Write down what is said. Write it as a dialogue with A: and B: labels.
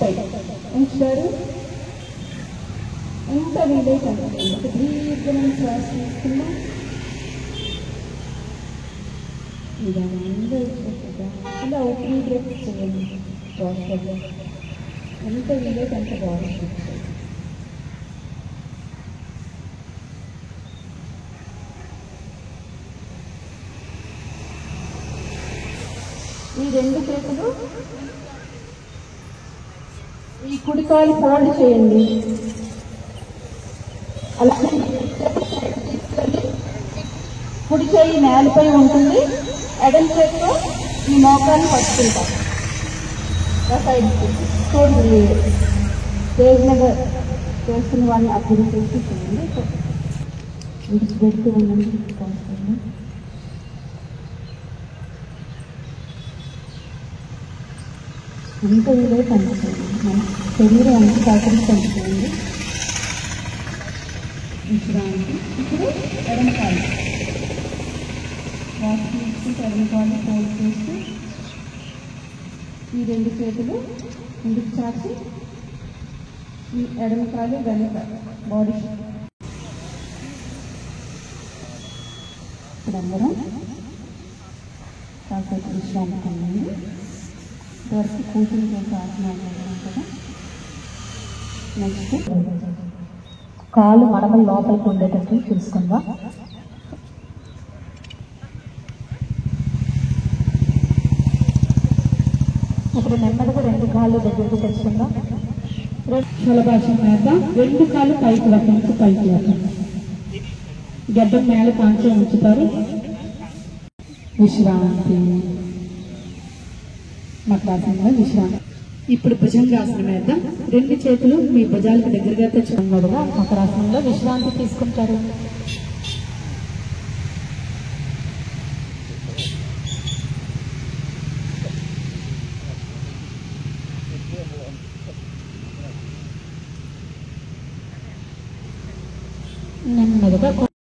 A: పై ఉంచారు. ఎంత వీలైతే అంత దీర్ఘమైన శ్వాస తీసుకున్నాం. ఇలా ఓపెన్ బ్రేక్ చేయండి. శ్వాసలో ఎంత వీలైతే అంత బాగా. ఈ రెండు చేతులు ఈ కుడి కాలు ఫోల్డ్ చేయండి. అలాగే కుడి చేయి నేలపై ఉంటుంది. ఎడమ చేతిలో ఈ మోకాన్ని పట్టుకుంటాం. సైడ్కి చూడండి. స్టేజ్ మీద చేస్తున్న వాళ్ళని అప్పుడు చేసి చేయండి. విడిచిపెడుతూ ఉండండి. ఎంత వీలైతే పంచుకోండి. మన శరీరం అంత సహకరించండి. విశ్రాంతి. ఇప్పుడు ఎడమకాలు వాష్ తీసుకుంటే ఎడమకాలు ఫోల్డ్ చేసి ఈ రెండు చేతులు ముందుకు చాచి ఈ ఎడమకాలు వెనక బాడీ. ఇప్పుడు అందరం కాసేపు విశ్రాంతి పొందండి. వరకు కూతురు చేసే ఆసనాలు కదా. నెక్స్ట్ కాలు మడమలు లోపలికి ఉండేటట్టు చూసుకుందాం. ఇప్పుడు నెమ్మదిగా రెండు కాళ్ళు దగ్గరికి తెచ్చుకుందాం. శలభాసం వేద్దాం. రెండు కాళ్ళు పైకి వరకు పైకి వేద్దాం. గడ్డం మేల కాంచే ఉంచుతారు. విశ్రాంతి. మకరాసనంలో విశ్రాంతి. ఇప్పుడు భుజంగాసనం వేద్దాం. రెండు చేతులు మీ భుజాలకు దగ్గరగా తెచ్చుకున్నట్టుగా మకరాసనంలో విశ్రాంతి తీసుకుంటారు. నెమ్మదిగా